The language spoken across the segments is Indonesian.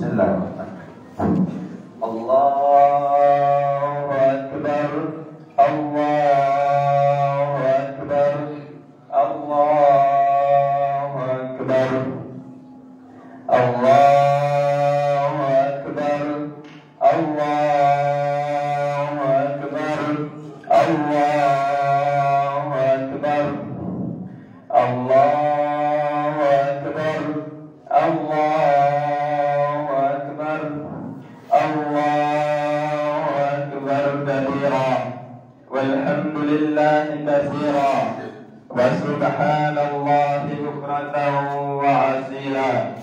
Bismillahirrahmanirrahim. Allahu Akbar, Allahu Akbar, Allahu Akbar, Allahu Akbar, Allahu Akbar, Allahu Akbar, Allahu Akbar, Allahu Akbar, Allahu Akbar kabira, walhamdulillahi katsira, wa subhanallahi bukratan wa asila.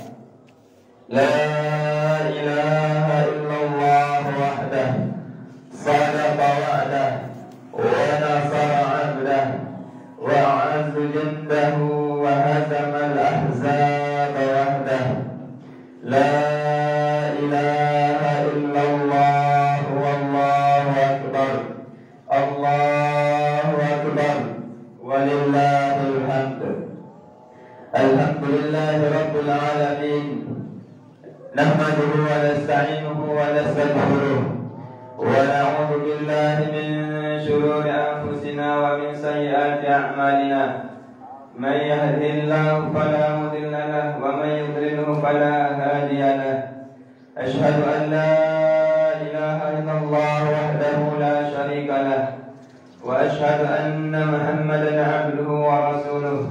La ilaha illallah wahdah, sadaqa wa'dah, wa nasara 'abdah, wa a'azza jundahu wa hazama al-ahzab wahdah. La ilaha illallah wallahu akbar, Allahu akbar, walillahil hamd. Alhamdulillahi rabbil alamin. Nahmaduhu wa nasta'inuhu wa nastaghfiruh, wa na'udzu billahi min shururi anfusina wa min sayyiati a'malina. Man yahdihillahu fala mudilla lahu wa man yudlilhu fala hadiya lahu. Ashhadu an la ilaha illallah wahdahu la sharika lahu, wa ashhadu anna Muhammadan 'abduhu wa rasuluh.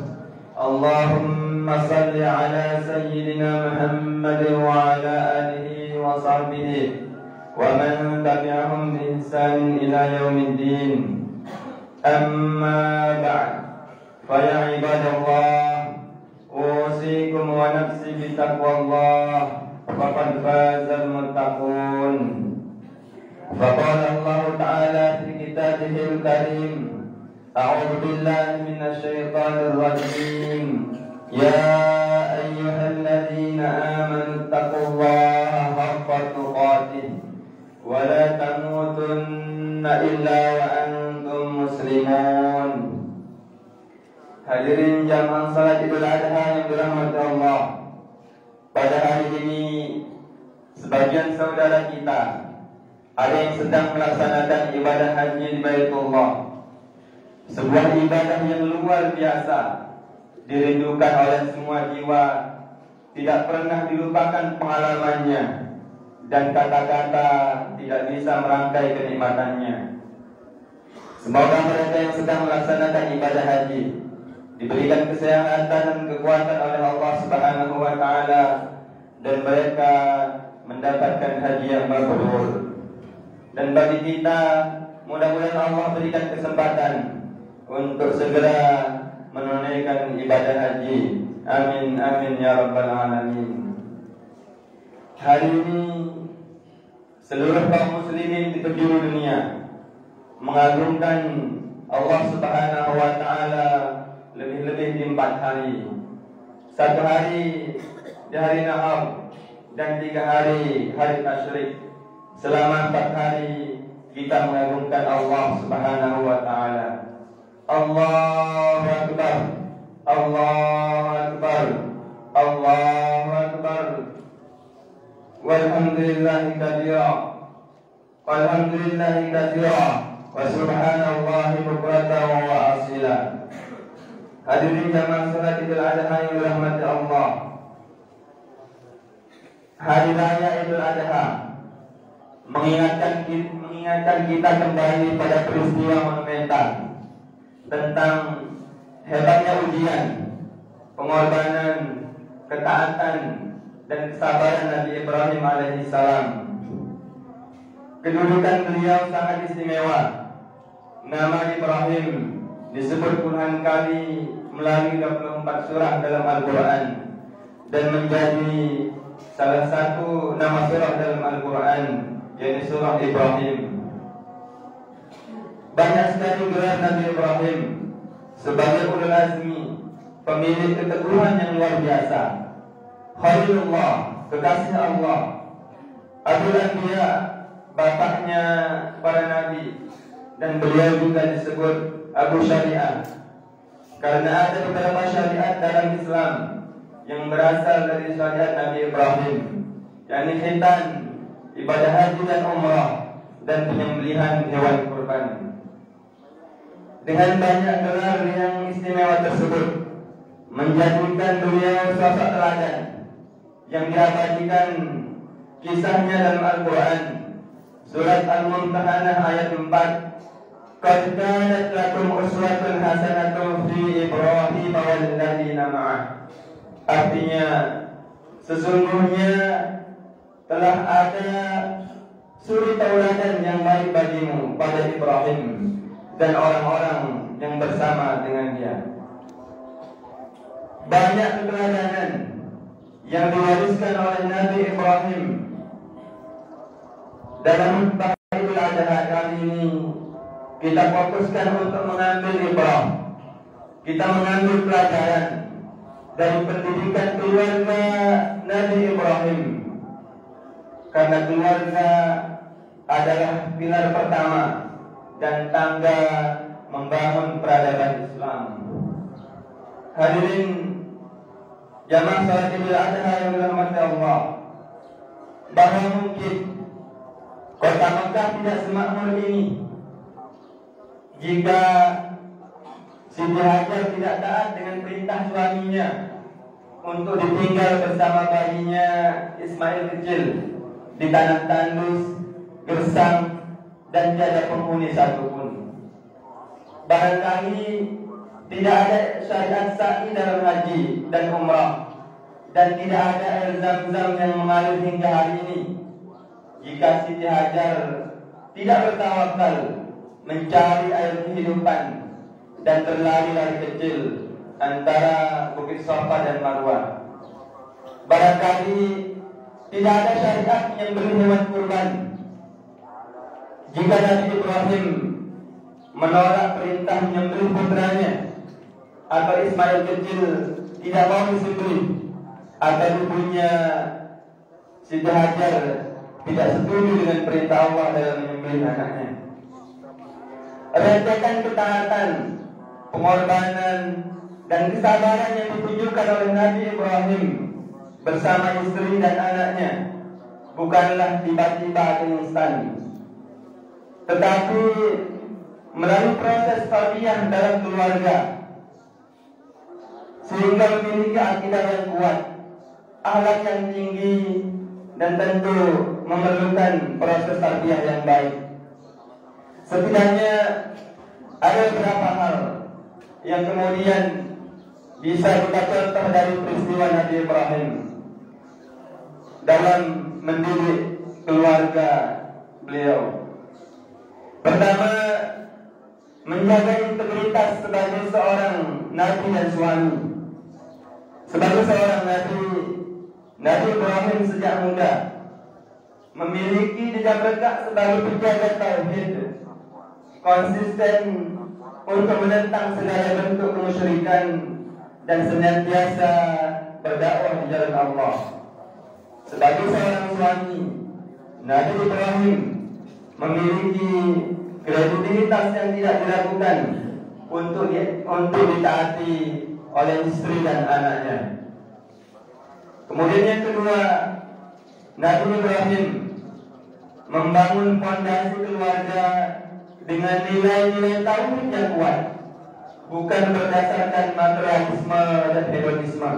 Allahumma salli ala sayyidina Muhammad wa ala alihi wa sahbihi wa man tabi'ahum bi ihsan ila yaumiddin. Amma ba'd. Fa ya ibadallah, usikum wa nafsi bi taqwallah, faqad fazal muttaqun. Faqala Allah ta'ala fi kitabihil karim, a'udzu billahi minasy syaithanir rajim. Ya ayyuhalladzina amanu taqullaha haqqa tuqatih wa la tamutunna illa wa antum muslimun. Hadirin jamaah salat Idul Adha yang dirahmati Allah. Pada hari ini sebagian saudara kita ada yang sedang melaksanakan ibadah haji di Baitullah. Sebuah ibadah yang luar biasa, dirindukan oleh semua jiwa, tidak pernah dilupakan pengalamannya, dan kata-kata tidak bisa merangkai kenikmatannya. Semoga mereka yang sedang melaksanakan ibadah haji diberikan kesehatan dan kekuatan oleh Allah Subhanahu wa Ta'ala, dan mereka mendapatkan haji yang mabrur. Dan bagi kita, mudah-mudahan Allah berikan kesempatan untuk segera menunaikan ibadah haji. Amin amin ya rabbal alamin. Hari ini seluruh kaum muslimin di penjuru dunia mengagungkan Allah Subhanahu wa Ta'ala lebih-lebih di 4 hari. 1 hari di hari Nahar dan 3 hari Tasyrik. Selama 4 hari kita mengagungkan Allah Subhanahu wa Ta'ala. Allahu Akbar, Allahu Akbar, Allahu Akbar. Walhamdulillahi katsira, walhamdulillahi katsira, wa subhanallahi bukratan wa asila. Hadirin jamaah salat Idul Adha yang dirahmati Allah. Hari raya Idul Adha mengingatkan kita kembali pada peristiwa monumental tentang hebatnya ujian, pengorbanan, ketaatan, dan kesabaran Nabi Ibrahim alaihissalam. Kedudukan beliau sangat istimewa. Nama Ibrahim disebut puluhan kali melalui 24 surah dalam Al-Quran, dan menjadi salah satu nama surah dalam Al-Quran, yaitu surah Ibrahim. Banyak sekali gelar Nabi Ibrahim sebagai ulul azmi, pemilik keteguhan yang luar biasa, Khalilullah, kekasih Allah, Abul Anbiya, bapaknya para nabi, dan beliau juga disebut Abu Syariah, karena ada beberapa syariat dalam Islam yang berasal dari syariat Nabi Ibrahim. yakni khitan, ibadah haji dan umrah, dan penyembelihan hewan kurban. Dengan banyak gelar yang istimewa tersebut, menjadikan beliau sosok teladan yang diabadikan kisahnya dalam Al-Quran. Surat Al-Mumtahanah ayat 4, Qad kanat lakum uswatun hasanatun fi Ibrahim walladzina ma'ah. Artinya, sesungguhnya telah ada suri tauladan yang baik bagimu pada Ibrahim dan orang-orang yang bersama dengan dia. Banyak keteladanan yang diwariskan oleh Nabi Ibrahim. Dalam Idul Adha kali ini kita fokuskan untuk mengambil ibrah. Kita mengambil pelajaran dari pendidikan keluarga Nabi Ibrahim. Karena keluarga adalah pilar pertama dan tangga membangun peradaban Islam. Hadirin jamaah salat Idul Adha yang dirahmati Allah, bahwa mungkin kota Mekah tidak semakmur ini jika Siti Hajar tidak taat dengan perintah suaminya untuk ditinggal bersama bayinya Ismail kecil di tanah tandus, gersang, dan tiada penghuni satupun. Barangkali tidak ada syariat sa'i dalam haji dan umrah, dan tidak ada air zam-zam yang mengalir hingga hari ini jika Siti Hajar tidak bertawakal mencari air kehidupan dan berlari-lari kecil antara Bukit Safa dan Marwah. Barangkali tidak ada syariat yang beri hewan kurban jika Nabi Ibrahim menolak perintah menyembelih putranya, atau Ismail kecil tidak mau disembelih, atau ibunya Siti Hajar tidak setuju dengan perintah Allah dalam menyembelih anaknya. Rentetan ketaatan, pengorbanan, dan kesabaran yang ditunjukkan oleh Nabi Ibrahim bersama istri dan anaknya bukanlah tiba-tiba instan, tetapi melalui proses tarbiyah dalam keluarga, sehingga memiliki akidah yang kuat, akhlak yang tinggi, dan tentu memerlukan proses tarbiyah yang baik. Setidaknya ada beberapa hal yang kemudian bisa kita contoh dari peristiwa Nabi Ibrahim dalam mendidik keluarga beliau. Pertama, menjaga integritas sebagai seorang nabi dan suami. Sebagai seorang nabi, Nabi Ibrahim sejak muda memiliki jejak rekam sebagai penjaga tauhid, konsisten untuk menentang segala bentuk kemusyrikan dan senantiasa berdakwah di jalan Allah. Sebagai seorang suami, Nabi Ibrahim memiliki kredibilitas yang tidak diragukan untuk ditaati oleh istri dan anaknya. Kemudian yang kedua, Nabi Ibrahim membangun fondasi keluarga dengan nilai-nilai tauhid yang kuat, bukan berdasarkan materialisme dan hedonisme.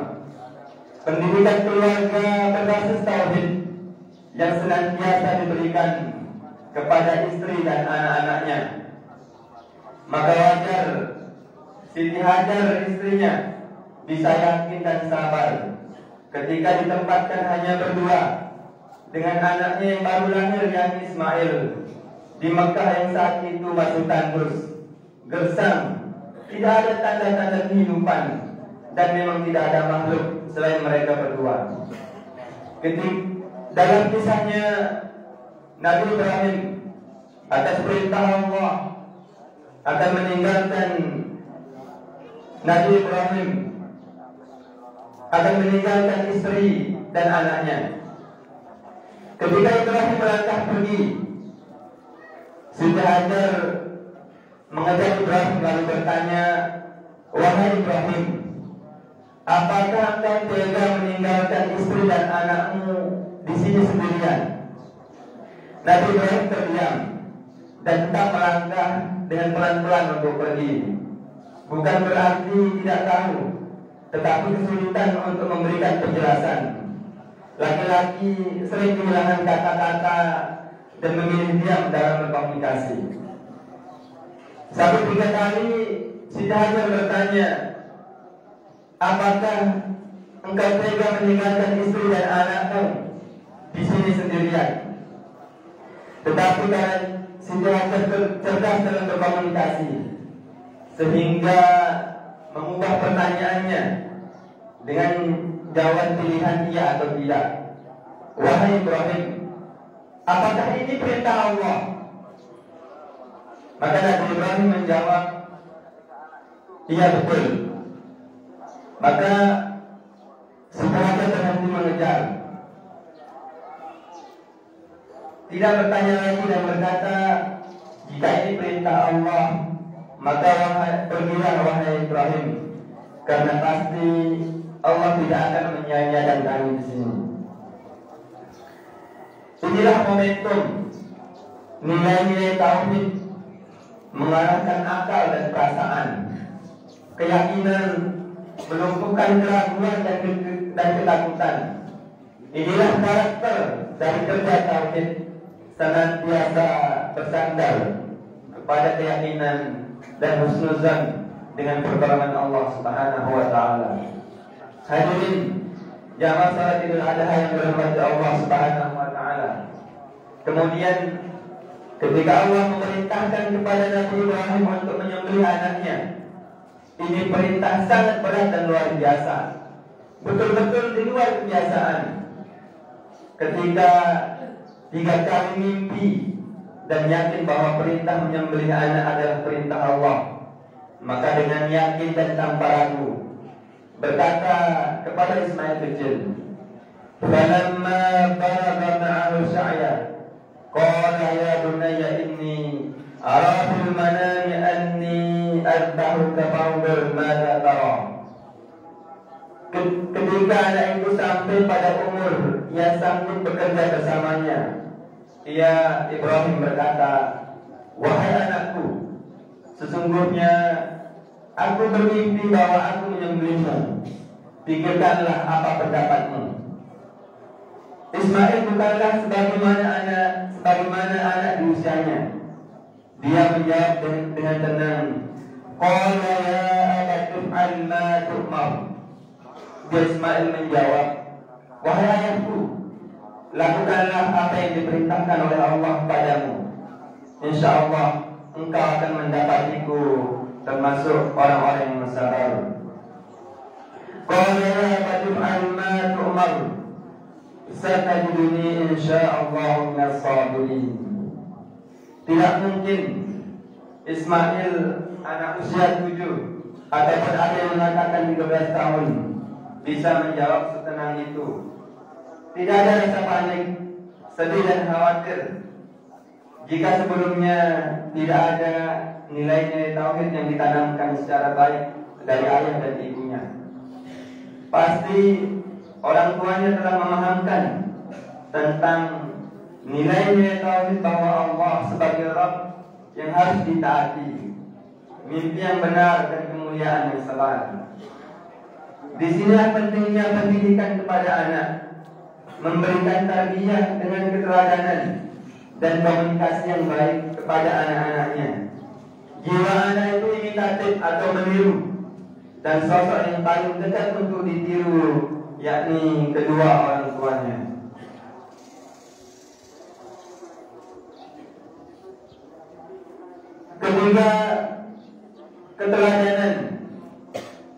Pendidikan keluarga berbasis tauhid yang senantiasa diberikan kepada istri dan anak-anaknya. Maka wajar Siti Hajar istrinya bisa yakin dan sabar ketika ditempatkan hanya berdua dengan anaknya yang baru lahir, yang Ismail, di Mekah yang saat itu masih tandus, gersang, tidak ada tanda-tanda kehidupan, dan memang tidak ada makhluk selain mereka berdua. Dalam kisahnya Nabi Ibrahim atas perintah Allah akan meninggalkan istri dan anaknya. Ketika Ibrahim melangkah pergi, Siti Hajar mengajak Ibrahim lalu bertanya, "Wahai Ibrahim, apakah engkau tega meninggalkan istri dan anakmu di sini sendirian? Nabi Ibrahim terdiam dan tetap melangkah dengan pelan-pelan untuk pergi. Bukan berarti tidak tahu, tetapi kesulitan untuk memberikan penjelasan. Laki-laki sering kehilangan kata-kata dan memilih diam dalam berkomunikasi. Sampai 3 kali Siti Hajar bertanya, apakah engkau tega meninggalkan istri dan anakmu di sini sendirian? Tetapi karena Siti Hajar cerdas dalam berkomunikasi, sehingga mengubah pertanyaannya dengan jawaban pilihan iya atau tidak. Wahai Ibrahim, apakah ini perintah Allah? Maka Nabi Ibrahim menjawab, iya betul. Maka setelah berhenti mengejar, tidak bertanya lagi dan berkata, jika ini perintah Allah, maka pergilah wahai Ibrahim, karena pasti Allah tidak akan menyia-nyiakan kami di sini. Inilah momentum nilai-nilai tauhid mengarahkan akal dan perasaan, keyakinan melumpuhkan keraguan dan ketakutan. Inilah karakter dari kerja tauhid, senantiasa bersandar kepada keyakinan dan husnuzan dengan pertolongan Allah Subhanahu wa taala. Hadirin jamaah salat Idul Adha yang dirahmati Allah Subhanahu wa taala. Kemudian ketika Allah memerintahkan kepada Nabi Ibrahim untuk menyembelih anaknya, ini perintah sangat berat dan luar biasa, betul-betul di luar kebiasaan. Ketika 3 kali mimpi dan yakin bahwa perintah menyembelih anak adalah perintah Allah, maka dengan yakin dan tanpa ragu berkata kepada Ismail kecil, "Falamma balagha ma'ahu sa'ya, qala ya bunayya inni ara fil manami anni adbahuka fanzur madza tara." Ketika anak itu sampai pada umur yang sanggup bekerja bersamanya, ia Ibrahim berkata, "Wahai anakku, sesungguhnya aku bermimpi bahwa aku menyembelihmu. Pikirkanlah apa pendapatmu." Ismail bukanlah sebagaimana anak di usianya. Dia menjawab dengan tenang, "Qala ya abati if'al ma tu'mar." Dia Ismail menjawab, "Wahai ayahku, lakukanlah apa yang diperintahkan oleh Allah padamu. Insya Allah engkau akan mendapatiku termasuk orang-orang yang sabar." Qala ya abati if'al ma tu'mar satajiduni insyaallah minas sabirin. Tidak mungkin Ismail anak usia 7 ataupun ada yang mengatakan 13 tahun bisa menjawab setenang itu. Tidak ada rasa panik, sedih dan khawatir jika sebelumnya tidak ada nilai-nilai tauhid yang ditanamkan secara baik dari ayah dan ibunya. Pasti orang tuanya telah memahamkan tentang nilai-nilai tauhid bahwa Allah sebagai Rabb yang harus ditaati, mimpi yang benar dan kemuliaan yang selalu. Di sinilah pentingnya pendidikan kepada anak, memberikan tarbiyah dengan keteladanan dan komunikasi yang baik kepada anak-anaknya. Jiwa anak itu imitatif atau meniru, dan sosok yang paling dekat untuk ditiru yakni kedua orang tuanya. Ketiga, keteladanan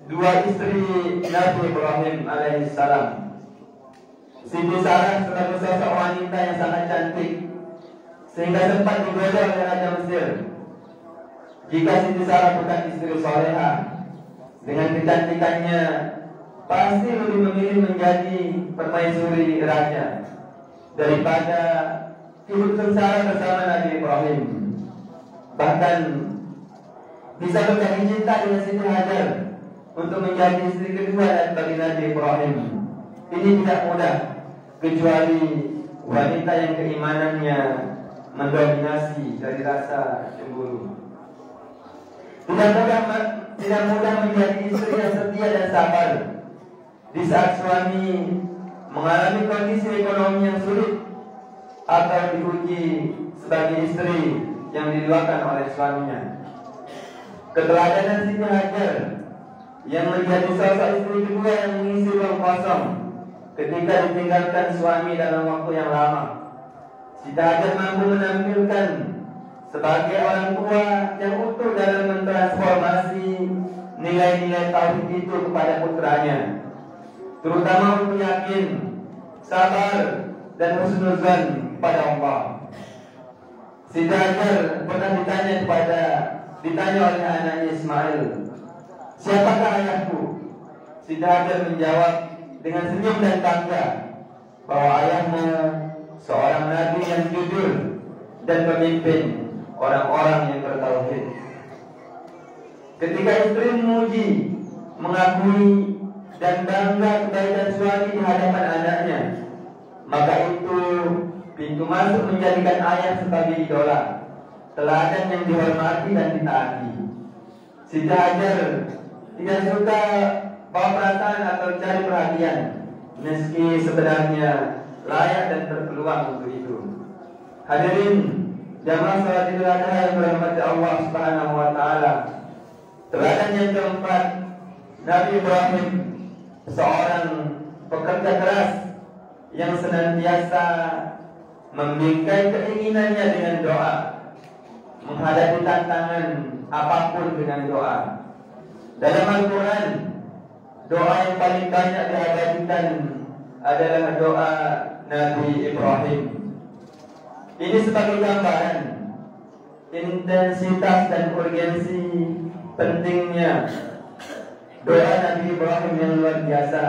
dua istri Nabi Ibrahim alaihissalam. Siti Sarah sebagai sosok wanita yang sangat cantik, sehingga sempat digoda oleh Raja Mesir. Jika Siti Sarah bukan istri soleha, dengan kecantikannya pasti lebih memilih menjadi permaisuri raja daripada hidup sengsara bersama Nabi Ibrahim. Bahkan bisa berkali cinta dengan Siti Hajar untuk menjadi istri kedua dari Nabi Ibrahim. Ini tidak mudah, kecuali wanita yang keimanannya mendominasi dari rasa cemburu. Tidak mudah menjadi istri yang setia dan sabar di saat suami mengalami kondisi ekonomi yang sulit atau diuji sebagai istri yang diduakan oleh suaminya. Keteladanan Siti Hajar yang menjadi sosok istri kedua yang mengisi ruang kosong ketika ditinggalkan suami dalam waktu yang lama. Siti Hajar mampu menampilkan sebagai orang tua yang utuh dalam mentransformasi nilai-nilai tauhid itu kepada putranya, terutama untuk yakin, sabar, dan husnuzan kepada Allah. Siti Hajar pernah ditanya oleh anaknya Ismail, "Siapakah ayahku?" Siti Hajar menjawab dengan senyum dan bangga bahwa ayahmu seorang nabi yang jujur dan pemimpin orang-orang yang bertauhid. Ketika istri memuji, mengakui dan bangga kebaikan suami di hadapan anaknya, maka itu pintu masuk menjadikan ayah sebagai idola, teladan yang dihormati dan ditaati. Siti Hajar tidak suka bawa perasaan atau cari perhatian, meski sebenarnya layak dan berpeluang untuk itu. Hadirin jamaah salat Idul Adha yang dirahmati Allah Subhanahu wa taala. Teladan yang keempat, Nabi Ibrahim, seorang pekerja keras yang senantiasa membingkai keinginannya dengan doa, menghadapi tantangan apapun dengan doa. Dalam Al-Quran, doa yang paling banyak diabadikan adalah doa Nabi Ibrahim. Ini sebagai gambaran intensitas dan urgensi pentingnya doa Nabi Ibrahim yang luar biasa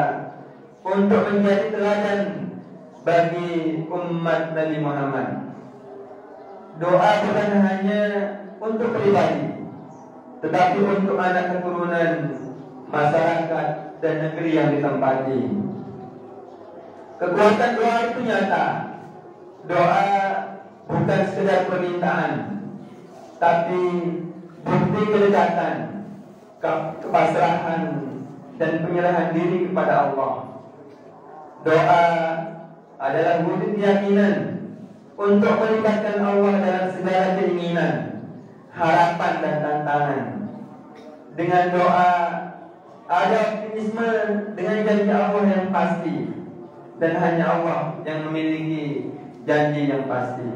untuk menjadi teladan bagi umat Nabi Muhammad. Doa bukan hanya untuk pribadi, tetapi untuk anak keturunan, masyarakat, dan negeri yang ditempati. Kekuatan doa itu nyata. Doa bukan sekedar permintaan, tapi bukti kedekatan, kepasrahan, dan penyerahan diri kepada Allah. Doa adalah wujud keyakinan untuk melibatkan Allah dalam segala keinginan, harapan, dan tantangan. Dengan doa ada optimisme dengan janji Allah yang pasti, dan hanya Allah yang memiliki janji yang pasti.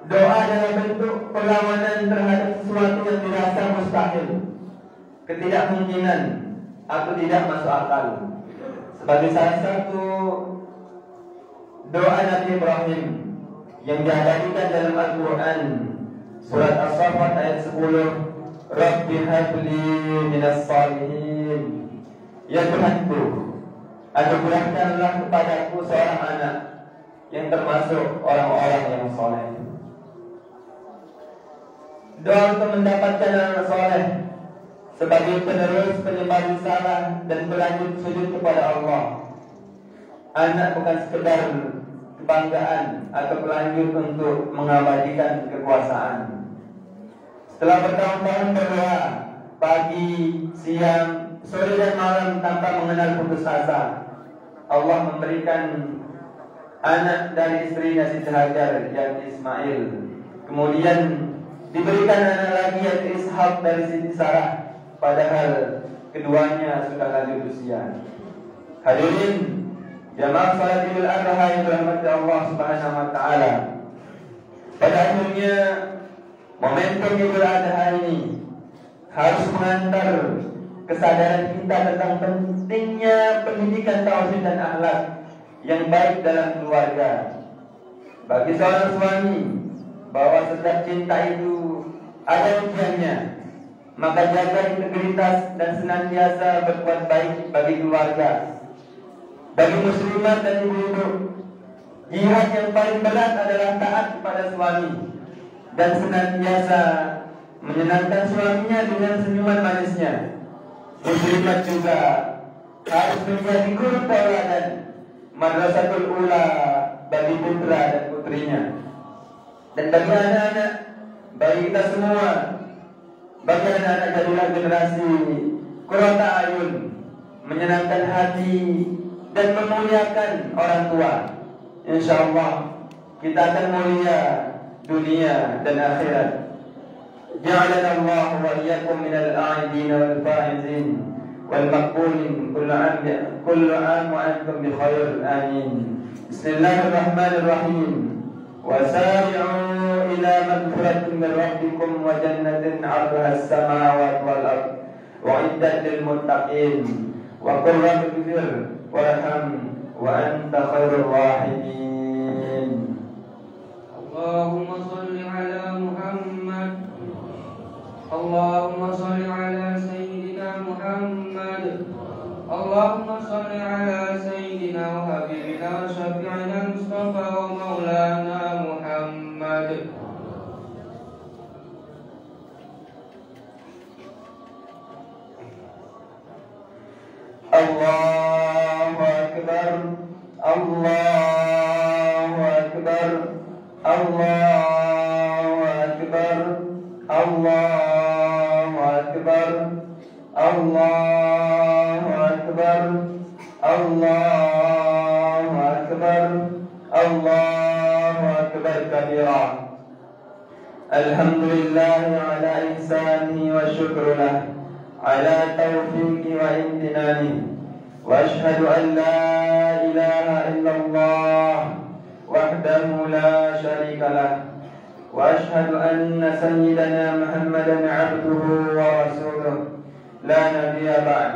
Doa adalah bentuk perlawanan terhadap sesuatu yang dirasa mustahil, ketidakmungkinan, atau tidak masuk akal. Sebagai salah satu doa Nabi Ibrahim yang diabadikan dalam Al-Quran, surat As-Saffat ayat 10, Rabbi habli minas salihin. Ya Tuhanku, anugerahkanlah kepadaku seorang anak yang termasuk orang-orang yang soleh. Doa untuk mendapatkan anak soleh sebagai penerus penyebar risalah dan berlanjut sujud kepada Allah. Anak bukan sekedar kebanggaan atau pelanjut untuk mengabadikan kekuasaan. Setelah bertahun-tahun berdoa pagi, siang, sore dan malam tanpa mengenal putus asa, Allah memberikan anak dari istrinya Siti Hajar yaitu Ismail. Kemudian diberikan anak lagi yaitu Ishak dari Siti Sarah, padahal keduanya sudah lanjut usia. Hadirin jamaah salat Idul Adha yang dirahmati Allah Subhanahu wa taala. Pada akhirnya momentum Idul Adha ini harus mengantar kesadaran kita tentang pentingnya pendidikan tauhid dan akhlak yang baik dalam keluarga. Bagi seorang suami, bahwa setiap cinta itu ada ujiannya, maka jaga integritas dan senantiasa berbuat baik bagi keluarga. Bagi muslimat dan ibu-ibu, jihad yang paling berat adalah taat kepada suami dan senantiasa menyenangkan suaminya dengan senyuman manisnya. muslimat juga harus menjadi guru tauladan, madrasatul ula bagi putra dan putrinya. Dan bagi anak-anak, bagi kita semua, bagi anak-anak jadilah generasi qurrata ayun, menyenangkan hati dan memuliakan orang tua. Insyaallah kita akan mulia dunia dan akhirat. Ja'alana Allah wa iyyakum minal a'idin wal faizin wal maqbulin kullu 'am wa antum bi khair. Amin. Bismillahirrahmanirrahim. وسارعوا إلى مغفرة من ربكم وجنة عرضها السماوات والأرض وعدت للمتقين وقل رب اغفر وارحم وأنت خير الراحمين. اللهم صل على محمد. اللهم صل على سيدنا محمد. اللهم صل على سيدنا وحبيبنا وشفيعنا المصطفى ومولانا محمد. الله أكبر الله أكبر الله أكبر الله أكبر الله أكبر الله أكبر الله أكبر كبيرا. الحمد لله على إحسانه والشكر له على توفيقه وامتنانه، وأشهد أن لا إله إلا الله وحده لا شريك له، وأشهد أن سيدنا محمدا عبده ورسوله لا نبي بعد.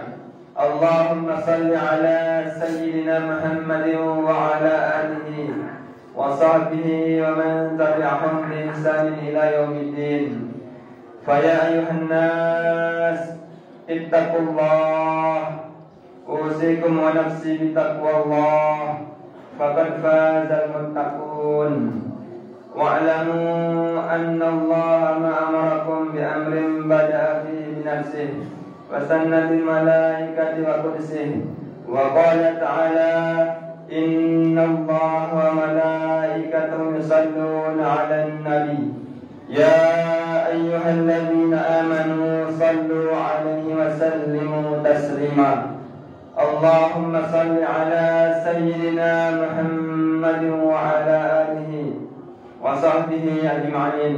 اللهم صل على سيدنا محمد وعلى آله وصحبه ومن تبعهم بإحسان إلى يوم الدين. فيا أيها الناس اتقوا الله، أوصيكم ونفسي بتقوى الله، فقد فاز المتقون. واعلموا أن الله ما أمركم بأمر بدأ فيه بنفسه وسن بالملائكة وقدسه، وقال تعالى: إن الله وملائكته يصلون على النبي يا أيها الذين آمنوا صلوا عليه وسلموا تسليما. اللهم صل على سيدنا محمد وعلى آله وصحبه أجمعين.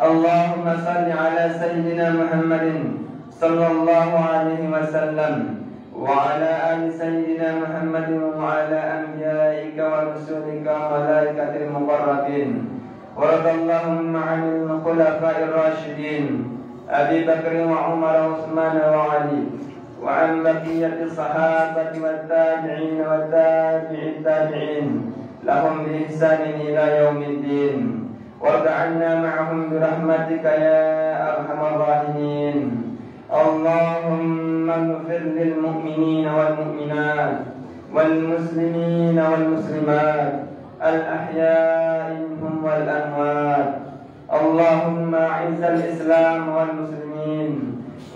اللهم صل على سيدنا محمد صلى الله عليه وسلم وعلى آل سيدنا محمد وعلى أنبيائك ورسلك وملائكة المقربين. وارض اللهم عن الخلفاء الراشدين أبي بكر وعمر وعثمان وعلي، وعن بقية الصحابة والتابعين والتابع التابعين لهم بإحسان إلى يوم الدين. وارض عنا معهم برحمتك يا أرحم الراحمين. اللهم اغفر للمؤمنين والمؤمنات والمسلمين والمسلمات الأحياء منهم والأموات. اللهم أعز الإسلام والمسلمين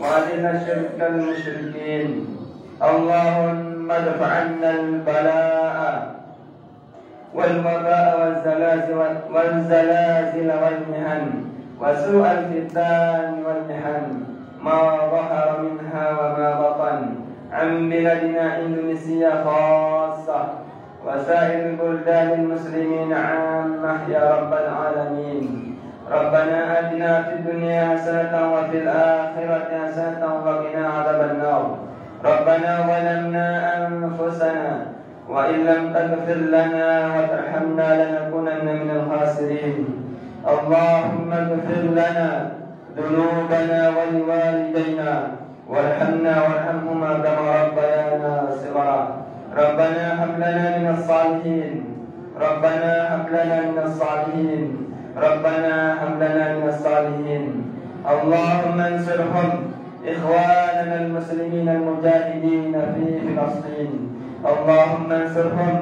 وأذل الشرك المشركين. اللهم ادفع عنا البلاء والوباء والزلازل والمحن وسوء الفتان والمحن ما ظهر منها وما بطن عن بلادنا إندونيسيا خاصة وسائر البلدان المسلمين عامة يا رب العالمين. ربنا آتنا في الدنيا حسنة وفي الآخرة حسنة وقنا عذاب النار. ربنا ظلمنا أنفسنا وإن لم تغفر لنا وترحمنا لنكونن من الخاسرين. اللهم اغفر لنا ذنوبنا ولوالدينا وارحمنا وارحمهما كما ربيانا صغرا. ربنا هب لنا من الصالحين. ربنا هب لنا من الصالحين. ربنا هب لنا من الصالحين. اللهم انصرهم إخواننا المسلمين المجاهدين في فلسطين. اللهم انصرهم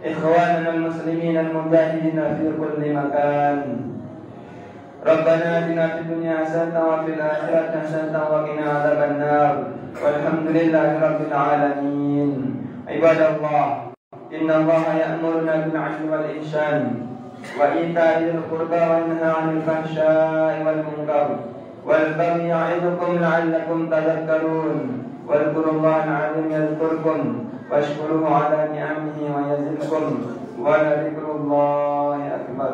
إخواننا المسلمين المجاهدين في كل مكان. ربنا آتنا في الدنيا حسنة وفي الآخرة حسنة وقنا عذاب النار والحمد لله رب العالمين. عباد الله، إن الله يأمرنا بالعدل والإحسان وإيتاء ذي القربى وينهى عن الفحشاء والمنكر والبغي يعظكم لعلكم تذكرون. واذكروا الله العظيم يذكركم واشكروه على نعمه ويزدكم ولذكر الله أكبر.